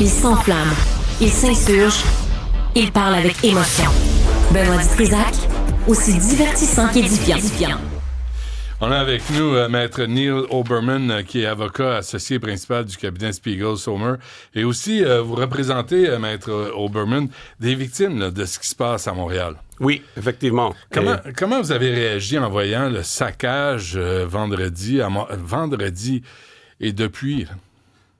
Il s'enflamme, il s'insurge, il parle avec émotion. Benoît Dutrisac, aussi divertissant qu'édifiant. On a avec nous Maître Neil Oberman, qui est avocat associé principal du cabinet Spiegel-Sommer. Et aussi, vous représentez, Maître Oberman, des victimes là, de ce qui se passe à Montréal. Oui, effectivement. Comment vous avez réagi en voyant le saccage vendredi et depuis?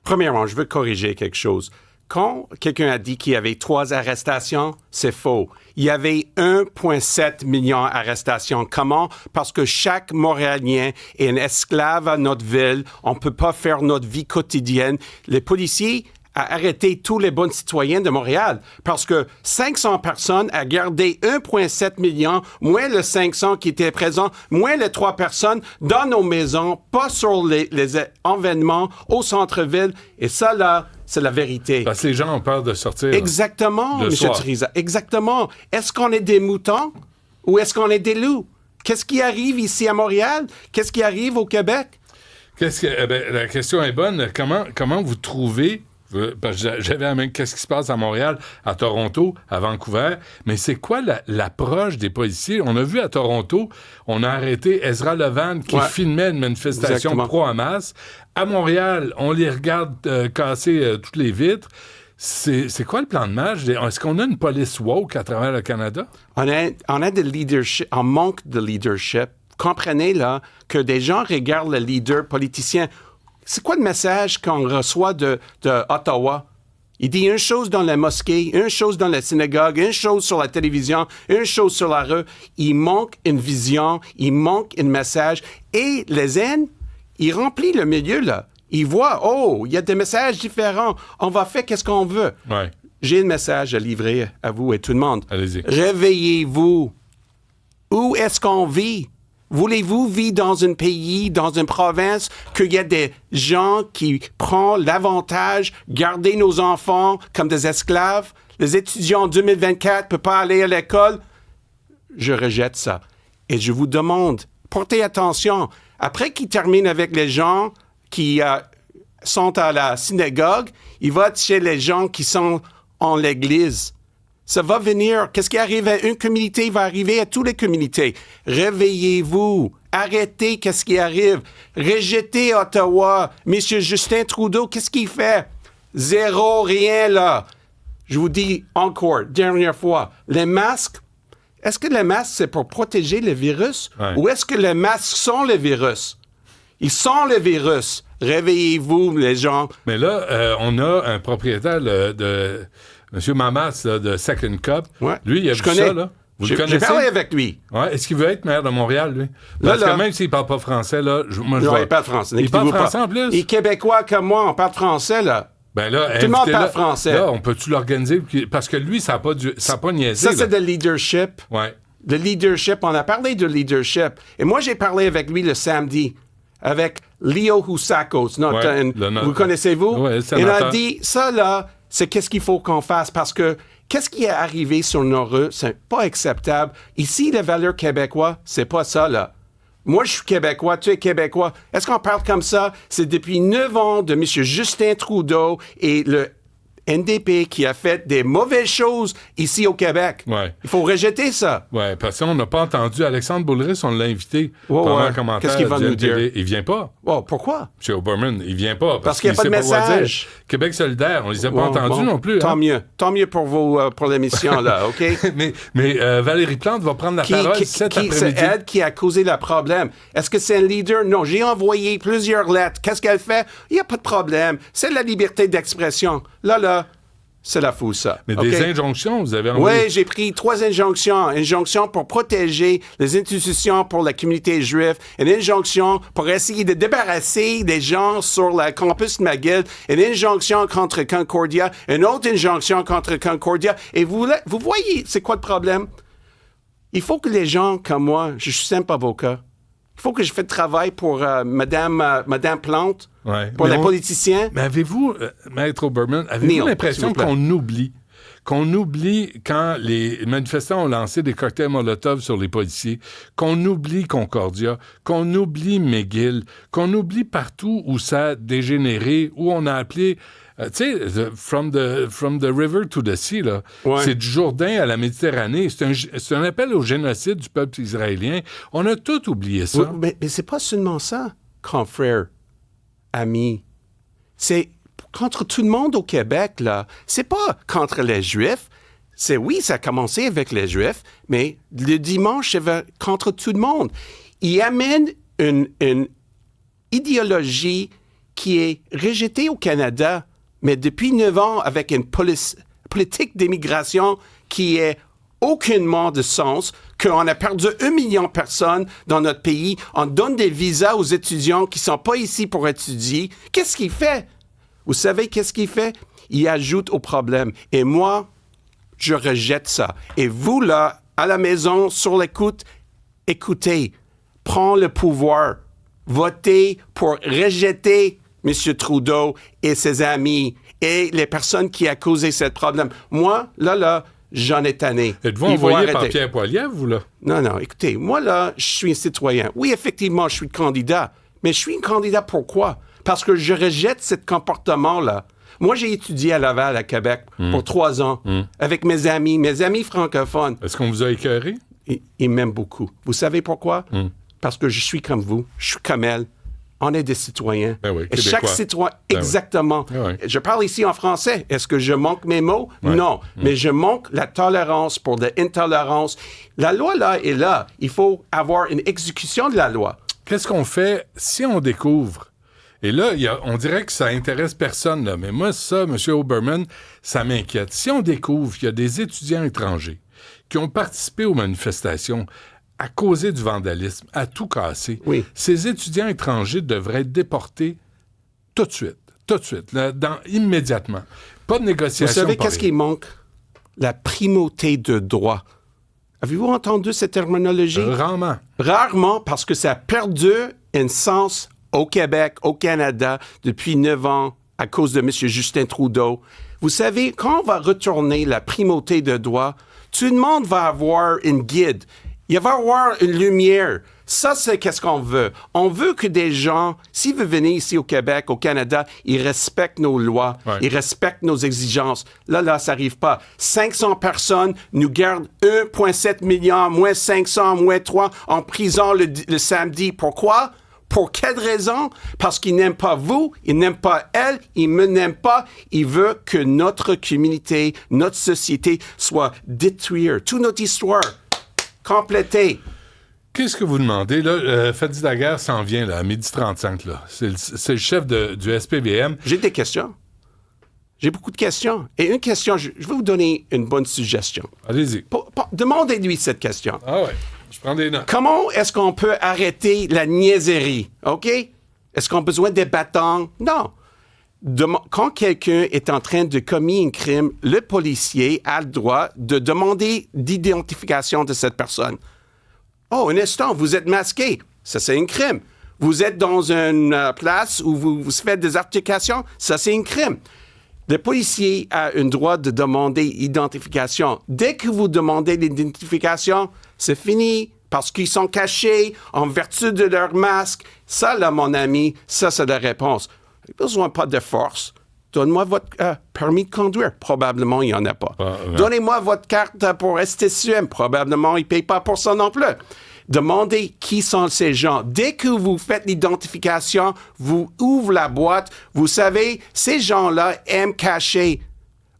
Premièrement, je veux corriger quelque chose. Quand quelqu'un a dit qu'il y avait 3 arrestations, c'est faux. Il y avait 1,7 million d'arrestations. Comment? Parce que chaque Montréalien est un esclave à notre ville. On ne peut pas faire notre vie quotidienne. Les policiers ont arrêté tous les bons citoyens de Montréal parce que 500 personnes ont gardé 1,7 million, moins les 500 qui étaient présents, moins les 3 personnes dans nos maisons, pas sur les événements au centre-ville. Et ça, là, c'est la vérité. Parce que les gens ont peur de sortir. Exactement, M. Trisa. Exactement. Est-ce qu'on est des moutons ou est-ce qu'on est des loups? Qu'est-ce qui arrive ici à Montréal? Qu'est-ce qui arrive au Québec? La question est bonne. Comment vous trouvez... Parce que j'avais la même qu'est-ce qui se passe à Montréal, à Toronto, à Vancouver, mais c'est quoi l'approche des policiers? On a vu à Toronto, on a arrêté Ezra Levant qui filmait une manifestation pro-Hamas. À Montréal, on les regarde casser toutes les vitres. C'est quoi le plan de match? Est-ce qu'on a une police woke à travers le Canada? On a de leadership, on manque de leadership. Comprenez là que des gens regardent le leader politicien. C'est quoi le message qu'on reçoit de Ottawa? Il dit une chose dans la mosquée, une chose dans la synagogue, une chose sur la télévision, une chose sur la rue. Il manque une vision, il manque un message. Et les haines, il remplit le milieu, là. Il voit, il y a des messages différents. On va faire qu'est-ce qu'on veut. Ouais. J'ai un message à livrer à vous et tout le monde. Allez-y. Réveillez-vous. Où est-ce qu'on vit? Voulez-vous vivre dans un pays, dans une province, qu'il y a des gens qui prennent l'avantage de garder nos enfants comme des esclaves? Les étudiants en 2024 ne peuvent pas aller à l'école? Je rejette ça. Et je vous demande, portez attention. Après qu'il termine avec les gens qui sont à la synagogue, il va chez les gens qui sont en l'église. Ça va venir. Qu'est-ce qui arrive à une communauté va arriver à toutes les communautés. Réveillez-vous. Arrêtez qu'est-ce qui arrive. Rejetez Ottawa. Monsieur Justin Trudeau, qu'est-ce qu'il fait? Zéro, rien là. Je vous dis encore, dernière fois, les masques, est-ce que les masques, c'est pour protéger le virus? Ouais. Ou est-ce que les masques sont le virus? Ils sont le virus. Réveillez-vous, les gens. Mais là, on a un propriétaire de M. Mamas là, de Second Cup. Ouais. Lui, il a vu ça, là. Vous le connaissez? J'ai parlé avec lui. Ouais. Est-ce qu'il veut être maire de Montréal, lui? Parce que même s'il ne parle pas français, là, il parle français. Il parle français en plus? Il est québécois comme moi, on parle français, là. Ben là, tout le monde parle français. Là, on peut-tu l'organiser? Parce que lui, ça n'a pas niaisé. Ça, c'est de leadership. Ouais. De leadership. On a parlé de leadership. Et moi, j'ai parlé avec lui le samedi, avec Leo Houssakos. Vous connaissez-vous? Oui, il a dit, ça, là, c'est qu'est-ce qu'il faut qu'on fasse parce que qu'est-ce qui est arrivé sur nos rues, c'est pas acceptable. Ici, les valeurs québécoises, c'est pas ça, là. Moi, je suis Québécois, tu es Québécois. Est-ce qu'on parle comme ça? C'est depuis 9 ans de M. Justin Trudeau et le NDP qui a fait des mauvaises choses ici au Québec. Ouais. Il faut rejeter ça. Oui, parce qu'on n'a pas entendu Alexandre Boulris, on l'a invité pendant un commentaire. Qu'est-ce qu'il va nous dire? Il vient pas. Oh, pourquoi? M. Oberman, il vient pas. Parce qu'il n'y a pas de message. Québec solidaire, on ne les a pas entendus non plus. Tant mieux. Tant mieux pour vous, pour l'émission, là, OK? mais Valérie Plante va prendre la parole cet après-midi. C'est elle qui a causé le problème. Est-ce que c'est un leader? Non, j'ai envoyé plusieurs lettres. Qu'est-ce qu'elle fait? Il n'y a pas de problème. C'est la liberté d'expression. Là, c'est la fou, ça. Mais des injonctions, vous avez envoyé? Oui, j'ai pris 3 injonctions. Une injonction pour protéger les institutions pour la communauté juive. Une injonction pour essayer de débarrasser des gens sur le campus de McGill. Une injonction contre Concordia. Une autre injonction contre Concordia. Et vous voyez, c'est quoi le problème? Il faut que les gens comme moi, je suis simple avocat, il faut que je fasse le travail pour Madame Plante, pour les politiciens. Mais avez-vous, Maître Oberman, avez-vous l'impression qu'on oublie qu'on oublie quand les manifestants ont lancé des cocktails Molotov sur les policiers, qu'on oublie Concordia, qu'on oublie McGill, qu'on oublie partout où ça a dégénéré, où on a appelé... tu sais, from the river to the sea, là. Ouais. C'est du Jourdain à la Méditerranée. C'est un appel au génocide du peuple israélien. On a tout oublié ça. Oui, mais c'est pas seulement ça, confrère, ami. C'est contre tout le monde au Québec, là. C'est pas contre les Juifs. Oui, ça a commencé avec les Juifs, mais le dimanche, c'est contre tout le monde. Il amène une idéologie qui est rejetée au Canada, mais depuis 9 ans, avec une politique d'immigration qui est aucunement de sens, qu'on a perdu 1 million de personnes dans notre pays, on donne des visas aux étudiants qui ne sont pas ici pour étudier. Qu'est-ce qu'il fait? Vous savez qu'est-ce qu'il fait? Il ajoute au problème. Et moi, je rejette ça. Et vous, là, à la maison, sur l'écoute, écoutez, prends le pouvoir, votez pour rejeter M. Trudeau et ses amis et les personnes qui ont causé ce problème. Moi, là, j'en ai tanné. Êtes-vous envoyé par Pierre Poilievre, vous, là? Non, écoutez, moi, là, je suis un citoyen. Oui, effectivement, je suis candidat. Mais je suis un candidat pourquoi? Parce que je rejette ce comportement-là. Moi, j'ai étudié à Laval, à Québec, pour 3 ans, avec mes amis francophones. Est-ce qu'on vous a écœuré? Ils m'aiment beaucoup. Vous savez pourquoi? Parce que je suis comme vous. Je suis comme elle. On est des citoyens. Ben oui, et chaque citoyen, exactement. Ben oui. Je parle ici en français. Est-ce que je manque mes mots? Non. Mais je manque la tolérance pour l'intolérance. La loi, là, est là. Il faut avoir une exécution de la loi. Qu'est-ce qu'on fait si on découvre? Et là, on dirait que ça intéresse personne, là. Mais moi, ça, M. Oberman, ça m'inquiète. Si on découvre qu'il y a des étudiants étrangers qui ont participé aux manifestations à causer du vandalisme, à tout casser, ces étudiants étrangers devraient être déportés tout de suite, là, immédiatement. Pas de négociation. Vous savez qu'est-ce qui manque? La primauté de droit. Avez-vous entendu cette terminologie? Rarement. Rarement, parce que ça a perdu un sens au Québec, au Canada, depuis 9 ans, à cause de M. Justin Trudeau. Vous savez, quand on va retourner la primauté de droit, tout le monde va avoir une guide. Il va y avoir une lumière. Ça, c'est qu'est-ce qu'on veut. On veut que des gens, s'ils veulent venir ici au Québec, au Canada, ils respectent nos lois, ils respectent nos exigences. Là, ça n'arrive pas. 500 personnes nous gardent 1,7 million, moins 500, moins 3 en prison le samedi. Pourquoi? Pour quelle raison? Parce qu'ils n'aiment pas vous, ils n'aiment pas elle, ils me n'aiment pas. Ils veulent que notre communauté, notre société soit détruite. Toute notre histoire complétée. Qu'est-ce que vous demandez? Là, Fadi Daguerre s'en vient là, à 12h35. Là. C'est le chef du SPVM. J'ai des questions. J'ai beaucoup de questions. Et une question, je vais vous donner une bonne suggestion. Allez-y. Demandez-lui cette question. Ah ouais, je prends des notes. Comment est-ce qu'on peut arrêter la niaiserie? OK? Est-ce qu'on a besoin des bâtons? Non. Quand quelqu'un est en train de commettre un crime, le policier a le droit de demander d'identification de cette personne. Oh, un instant, vous êtes masqué. Ça, c'est un crime. Vous êtes dans une place où vous faites des articulations. Ça, c'est un crime. Le policier a un droit de demander identification. Dès que vous demandez l'identification, c'est fini parce qu'ils sont cachés en vertu de leur masque. Ça, là, mon ami, ça, c'est la réponse. Il n'y a besoin pas de force. Donne-moi votre permis de conduire. Probablement, il n'y en a pas. Donnez-moi votre carte pour STCM. Probablement, il ne paye pas pour ça non plus. Demandez qui sont ces gens. Dès que vous faites l'identification, vous ouvrez la boîte. Vous savez, ces gens-là aiment cacher.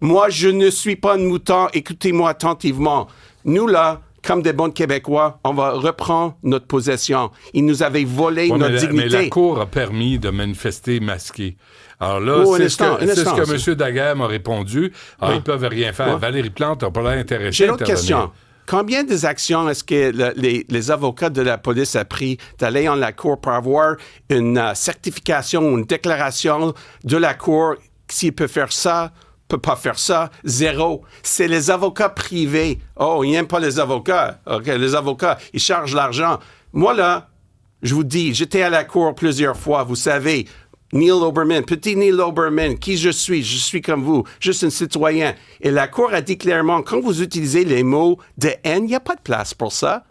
Moi, je ne suis pas un mouton. Écoutez-moi attentivement. Nous, là, comme des bons Québécois, on va reprendre notre possession. Ils nous avaient volé notre dignité. Mais la Cour a permis de manifester masqué. Alors là, c'est ce que M. Daguerre m'a répondu. Alors, ils ne peuvent rien faire. Valérie Plante n'a pas l'air intéressée. J'ai une autre question. Combien des actions est-ce que les avocats de la police ont pris d'aller en la Cour pour avoir une certification ou une déclaration de la Cour s'il peut faire ça? Peut pas faire ça. 0. C'est les avocats privés. Oh, ils n'aiment pas les avocats. OK, les avocats, ils chargent l'argent. Moi, là, je vous dis, j'étais à la cour plusieurs fois, vous savez, Neil Oberman, petit Neil Oberman, qui je suis comme vous, juste un citoyen. Et la Cour a dit clairement, quand vous utilisez les mots de haine, il n'y a pas de place pour ça.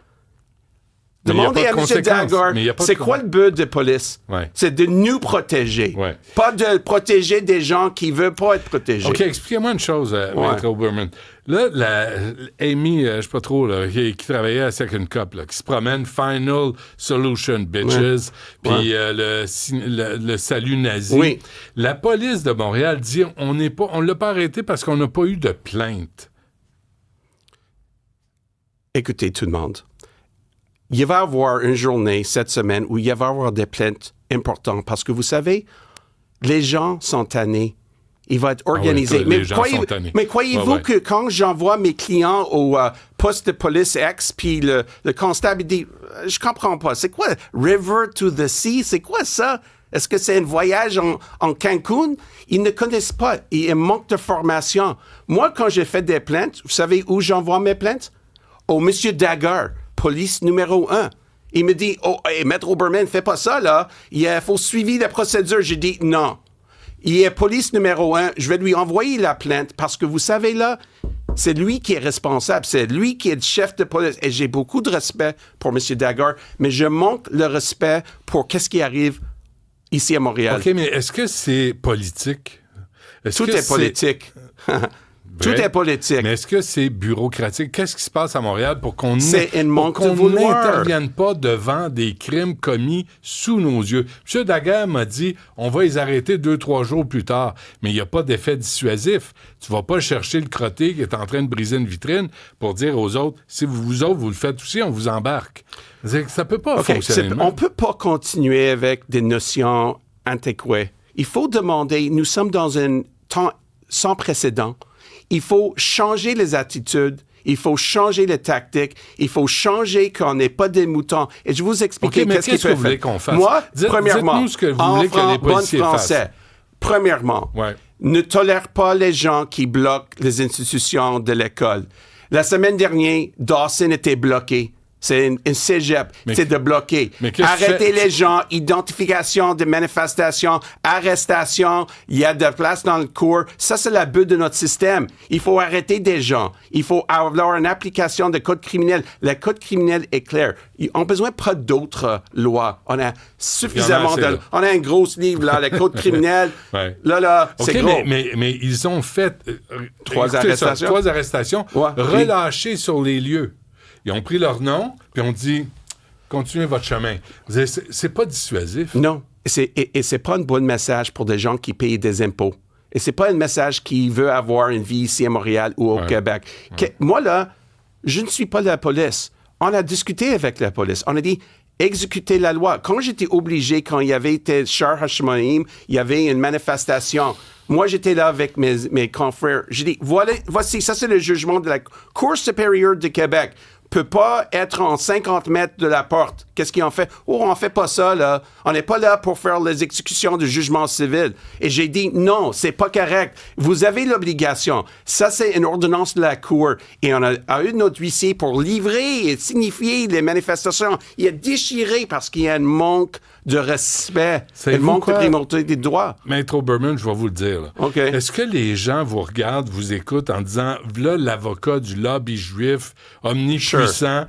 Demandez à M. Daggar, c'est quoi le but de police? Ouais. C'est de nous protéger. Ouais. Pas de protéger des gens qui ne veulent pas être protégés. OK, expliquez-moi une chose, Maître Oberman. Là, Amy, je sais pas trop, là, qui travaillait à Second Cup, là, qui se promène, Final Solution, bitches, puis le salut nazi. Oui. La police de Montréal dit, on l'a pas arrêté parce qu'on n'a pas eu de plainte. Écoutez, tout le monde. Il va y avoir une journée cette semaine où il va y avoir des plaintes importantes parce que vous savez, les gens sont tannés. Il va être organisé. Mais croyez-vous que quand j'envoie mes clients au poste de police X, puis le constable dit « Je comprends pas, c'est quoi River to the Sea? C'est quoi ça? Est-ce que c'est un voyage en Cancun? » Ils ne connaissent pas. Il y a un manque de formation. Moi, quand j'ai fait des plaintes, vous savez où j'envoie mes plaintes? Au M. Daggar. Police numéro 1. Il me dit, Maître Oberman, fais pas ça, là. Il faut suivre la procédure. J'ai dit, non. Il est police numéro 1. Je vais lui envoyer la plainte parce que vous savez, là, c'est lui qui est responsable. C'est lui qui est le chef de police. Et j'ai beaucoup de respect pour M. Daggar, mais je manque le respect pour qu'est-ce qui arrive ici à Montréal. OK, mais est-ce que c'est politique? Tout est politique. Tout est politique. Mais est-ce que c'est bureaucratique? Qu'est-ce qui se passe à Montréal pour qu'on n'intervienne pas devant des crimes commis sous nos yeux? M. Daggar m'a dit, on va les arrêter 2-3 jours plus tard, mais il n'y a pas d'effet dissuasif. Tu vas pas chercher le crotté qui est en train de briser une vitrine pour dire aux autres, si vous autres, vous le faites aussi, on vous embarque. Ça peut pas fonctionner. On peut pas continuer avec des notions antiquées. Il faut demander, nous sommes dans un temps sans précédent. Il faut changer les attitudes, il faut changer les tactiques, il faut changer qu'on n'est pas des moutons. Et je vais vous expliquer qu'est-ce que vous voulez qu'on fasse. Moi, premièrement, dites-nous ce que vous voulez que les policiers fassent. Premièrement, ne tolère pas les gens qui bloquent les institutions de l'école. La semaine dernière, Dawson était bloqué. C'est une cégep, c'est de bloquer. Arrêtez les gens, identification de manifestations, arrestation, il y a de la place dans le cours. Ça, c'est le but de notre système. Il faut arrêter des gens. Il faut avoir une application de code criminel. Le code criminel est clair. On n'a besoin pas d'autres lois. On a suffisamment de... On a un gros livre, là, le code criminel. Là, c'est gros. Mais ils ont fait... 3 arrestations. 3 arrestations relâchées sur les lieux. Ils ont pris leur nom, puis on dit « Continuez votre chemin ». C'est pas dissuasif. Non. Et c'est pas un bon message pour des gens qui payent des impôts. Et c'est pas un message qui veut avoir une vie ici à Montréal ou au Québec. Moi, là, je ne suis pas la police. On a discuté avec la police. On a dit « Exécutez la loi ». Quand j'étais obligé, quand il y avait été Shar Hashimonim, il y avait une manifestation. Moi, j'étais là avec mes confrères. J'ai dit, voici, ça c'est le jugement de la Cour supérieure du Québec. Peut pas être en 50 mètres de la porte. Qu'est-ce qu'ils ont fait? On fait pas ça, là. On n'est pas là pour faire les exécutions de jugement civil. Et j'ai dit, non, c'est pas correct. Vous avez l'obligation. Ça, c'est une ordonnance de la Cour. Et on a eu notre huissier pour livrer et signifier les manifestations. Il a déchiré parce qu'il y a un manque de respect, un manque de primauté des droits. Maître Oberman, je vais vous le dire. Là. OK. Est-ce que les gens vous regardent, vous écoutent en disant, voilà l'avocat du lobby juif omnipuissant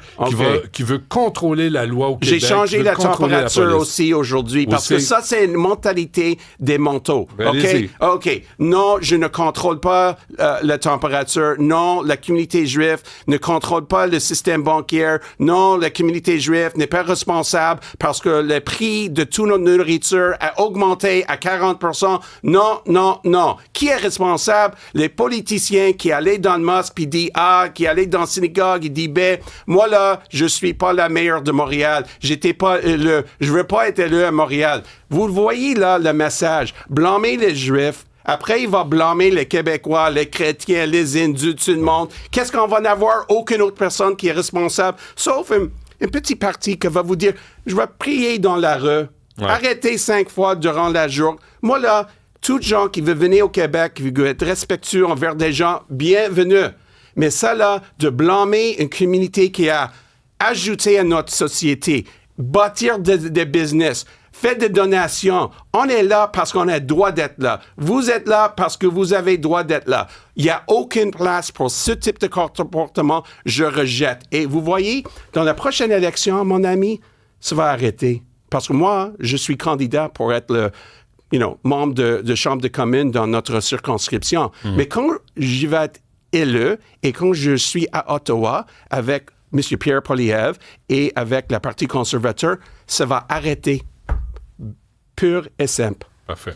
qui veut contrôler la loi au Québec. J'ai changé la température aussi aujourd'hui parce que ça, c'est une mentalité des manteaux. OK. Non, je ne contrôle pas la température. Non, la communauté juive ne contrôle pas le système bancaire. Non, la communauté juive n'est pas responsable parce que le prix de toute notre nourriture a augmenté à 40%. Non. Qui est responsable? Les politiciens qui allaient dans le mosquée puis disent A, qui allaient dans la synagogue et disent B. Moi, là, je suis pas la maire de Montréal. J'étais pas élu. Je veux pas être élu à Montréal. Vous voyez, là, le message. Blâmer les Juifs. Après, il va blâmer les Québécois, les chrétiens, les Hindus, tout le monde. Qu'est-ce qu'on va n'avoir? Aucune autre personne qui est responsable, sauf une petite partie qui va vous dire, je vais prier dans la rue, arrêtez 5 fois durant la journée. Moi, là, tous les gens qui veulent venir au Québec, qui veulent être respectueux envers des gens, bienvenue. Mais ça, là, de blâmer une communauté qui a ajouté à notre société, bâtir des business, Faites des donations. On est là parce qu'on a le droit d'être là. Vous êtes là parce que vous avez le droit d'être là. Il n'y a aucune place pour ce type de comportement. Je rejette. Et vous voyez, dans la prochaine élection, mon ami, ça va arrêter. Parce que moi, je suis candidat pour être le membre de Chambre de communes dans notre circonscription. Mais quand je vais être élu et quand je suis à Ottawa avec M. Pierre Poilievre et avec le Parti conservateur, ça va arrêter. Pur et simple. Parfait.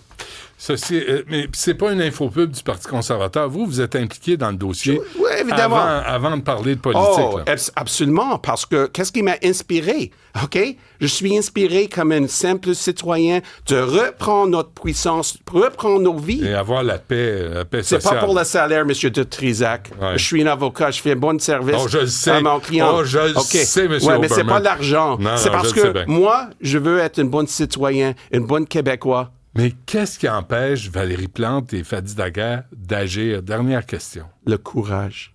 Ceci, mais c'est pas une infopub du Parti conservateur. Vous êtes impliqué dans le dossier évidemment. Avant de parler de politique. Absolument, parce que qu'est-ce qui m'a inspiré? OK? Je suis inspiré comme un simple citoyen de reprendre notre puissance, reprendre nos vies. Et avoir la paix sociale. C'est pas pour le salaire, M. de Trisac. Ouais. Je suis un avocat, je fais un bon service à mon client. Je le sais, M. Oberman. Mais c'est pas l'argent. C'est parce que moi, je veux être un bon citoyen, un bon Québécois. Mais qu'est-ce qui empêche Valérie Plante et Fadi Daguerre d'agir? Dernière question. Le courage.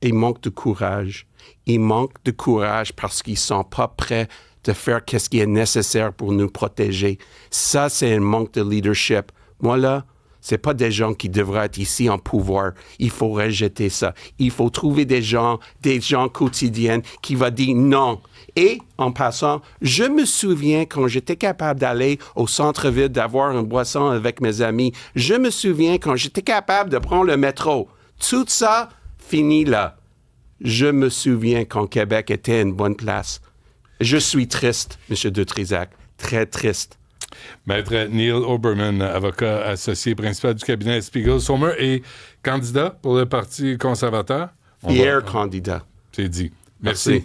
Il manque de courage. Ils manquent de courage parce qu'ils sont pas prêts de faire ce qui est nécessaire pour nous protéger. Ça, c'est un manque de leadership. Moi, là, c'est pas des gens qui devraient être ici en pouvoir. Il faut rejeter ça. Il faut trouver des gens quotidiens qui vont dire non. Et, en passant, je me souviens quand j'étais capable d'aller au centre-ville, d'avoir une boisson avec mes amis. Je me souviens quand j'étais capable de prendre le métro. Tout ça, fini là. Je me souviens quand Québec était une bonne place. Je suis triste, M. de Trisac. Très triste. Maître Neil Oberman, avocat associé principal du cabinet Spiegel-Sommer et candidat pour le Parti conservateur. Fier candidat. C'est dit. Merci.